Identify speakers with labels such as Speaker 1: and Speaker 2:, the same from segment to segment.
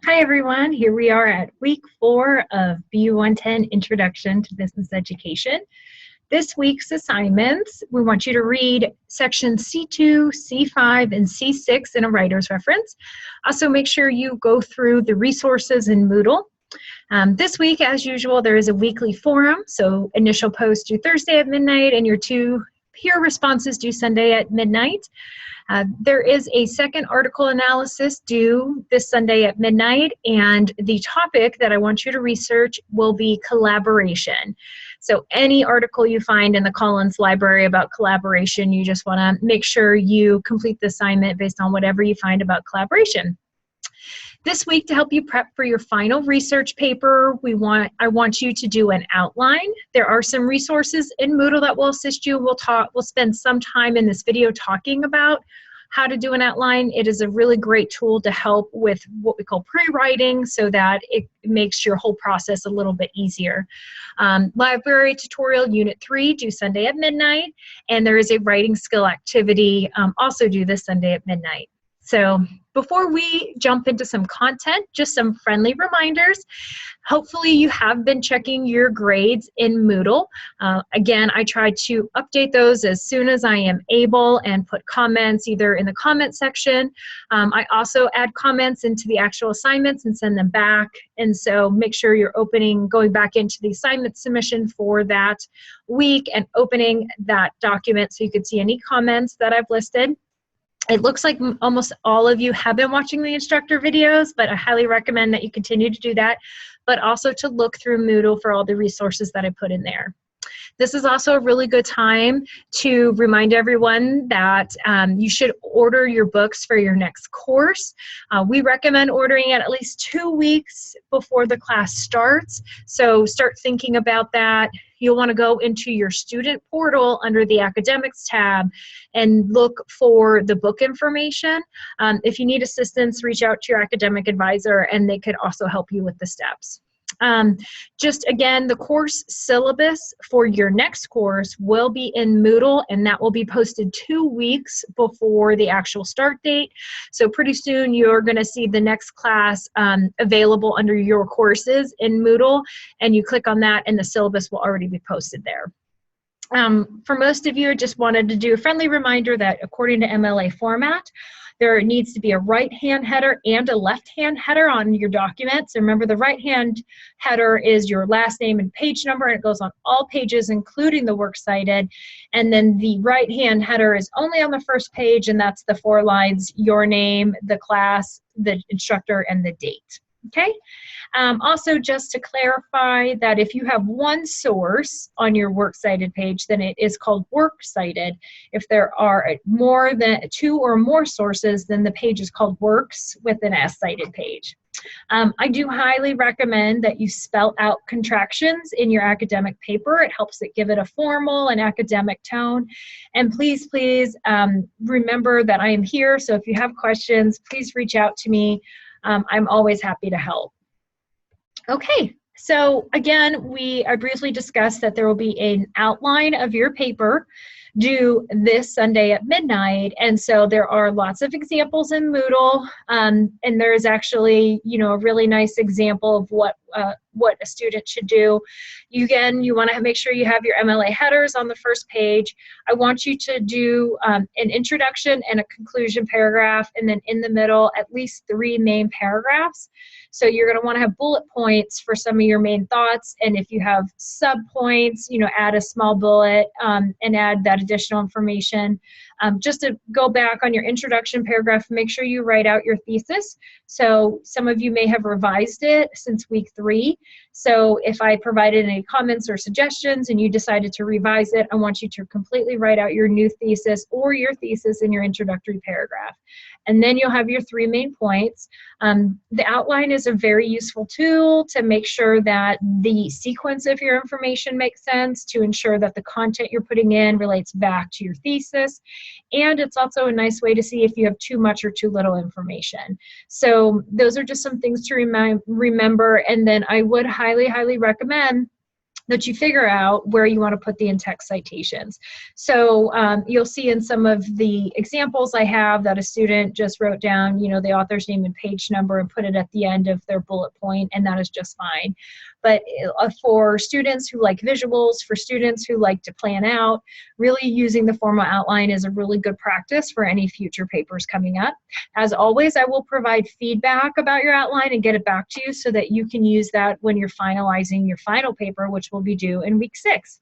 Speaker 1: Hi everyone, here we are at week 4 of BU110 Introduction to Business Education. This week's assignments, we want you to read sections C2, C5, and C6 in a writer's reference. Also make sure you go through the resources in Moodle. This week, as usual, there is a weekly forum, so initial posts due Thursday at midnight and your 2 peer responses due Sunday at midnight. There is a second article analysis due this Sunday at midnight, and the topic that I want you to research will be collaboration. So any article you find in the Collins Library about collaboration, you just want to make sure you complete the assignment based on whatever you find about collaboration. This week, to help you prep for your final research paper, I want you to do an outline. There are some resources in Moodle that will assist you. We'll spend some time in this video talking about how to do an outline. It is a really great tool to help with what we call pre-writing so that it makes your whole process a little bit easier. Library tutorial unit 3 due Sunday at midnight, and there is a writing skill activity also due this Sunday at midnight. So before we jump into some content, just some friendly reminders. Hopefully you have been checking your grades in Moodle. Again, I try to update those as soon as I am able and put comments either in the comment section. I also add comments into the actual assignments and send them back. And so make sure you're going back into the assignment submission for that week and opening that document so you can see any comments that I've listed. It looks like almost all of you have been watching the instructor videos, but I highly recommend that you continue to do that, but also to look through Moodle for all the resources that I put in there. This is also a really good time to remind everyone that you should order your books for your next course. We recommend ordering it at least 2 weeks before the class starts, so start thinking about that. You'll want to go into your student portal under the academics tab and look for the book information. If you need assistance, reach out to your academic advisor and they could also help you with the steps. Just again, the course syllabus for your next course will be in Moodle, and that will be posted 2 weeks before the actual start date. So pretty soon you're going to see the next class available under your courses in Moodle, and you click on that and the syllabus will already be posted there. For most of you, I just wanted to do a friendly reminder that according to MLA format, there needs to be a right-hand header and a left-hand header on your document. So remember, the right-hand header is your last name and page number, and it goes on all pages, including the works cited. And then the right-hand header is only on the first page, and that's the 4 lines, your name, the class, the instructor, and the date. Okay? Also, just to clarify that if you have one source on your works cited page, then it is called works cited. If there are more than 2 or more sources, then the page is called works with an S cited page. I do highly recommend that you spell out contractions in your academic paper. It helps it give it a formal and academic tone. And please, please remember that I am here. So if you have questions, please reach out to me. I'm always happy to help. Okay, so again, I briefly discussed that there will be an outline of your paper due this Sunday at midnight, and so there are lots of examples in Moodle, and there is actually, a really nice example of what a student should do. You want to make sure you have your MLA headers on the first page. I want you to do an introduction and a conclusion paragraph, and then in the middle, at least 3 main paragraphs. So you're going to want to have bullet points for some of your main thoughts, and if you have sub-points, add a small bullet and add that additional information. Just to go back on your introduction paragraph, make sure you write out your thesis. So some of you may have revised it since week 3. So if I provided any comments or suggestions and you decided to revise it, I want you to completely write out your new thesis or your thesis in your introductory paragraph. And then you'll have your 3 main points. The outline is a very useful tool to make sure that the sequence of your information makes sense, to ensure that the content you're putting in relates back to your thesis. And it's also a nice way to see if you have too much or too little information. So those are just some things to remember. And then I would highly, highly recommend that you figure out where you want to put the in-text citations. So you'll see in some of the examples I have that a student just wrote down, you know, the author's name and page number and put it at the end of their bullet point, and that is just fine. But for students who like visuals, for students who like to plan out, really using the formal outline is a really good practice for any future papers coming up. As always, I will provide feedback about your outline and get it back to you so that you can use that when you're finalizing your final paper, which will be due in week 6.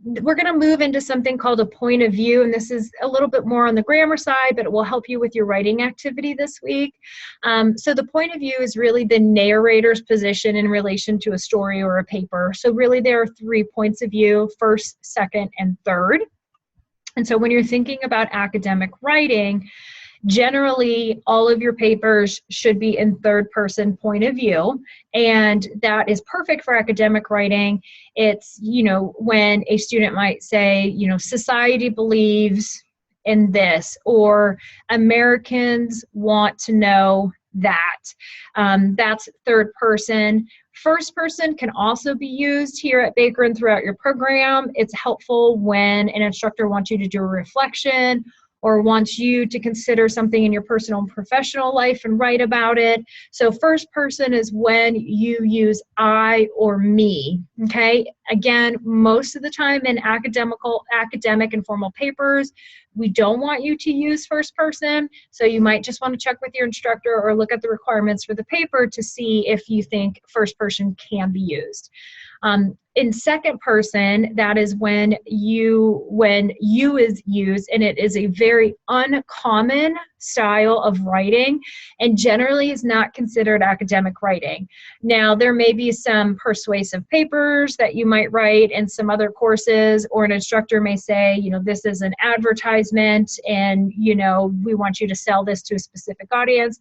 Speaker 1: We're going to move into something called a point of view, and this is a little bit more on the grammar side, but it will help you with your writing activity this week. So the point of view is really the narrator's position in relation to a story or a paper. So really there are 3 points of view: first, second, and third. And so when you're thinking about academic writing, generally, all of your papers should be in third-person point of view, and that is perfect for academic writing. It's, you know, when a student might say, you know, society believes in this, or Americans want to know that. That's third person. First person can also be used here at Baker and throughout your program. It's helpful when an instructor wants you to do a reflection or wants you to consider something in your personal and professional life and write about it. So first person is when you use I or me, okay? Again, most of the time in academic and formal papers, we don't want you to use first person, so you might just want to check with your instructor or look at the requirements for the paper to see if you think first person can be used. In second person, that is when you is used, and it is a very uncommon style of writing and generally is not considered academic writing. Now, there may be some persuasive papers that you might write in some other courses, or an instructor may say, you know, this is an advertisement and, you know, we want you to sell this to a specific audience.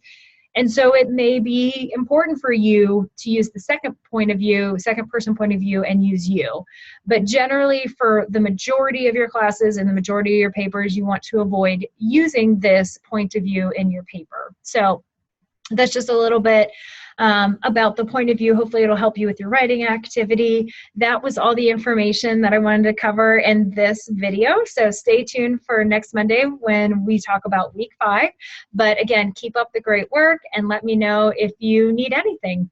Speaker 1: And so it may be important for you to use the second person point of view, and use you. But generally, for the majority of your classes and the majority of your papers, you want to avoid using this point of view in your paper. So that's just a little bit about the point of view. Hopefully it'll help you with your writing activity. That was all the information that I wanted to cover in this video. So stay tuned for next Monday when we talk about week 5. But again, keep up the great work and let me know if you need anything.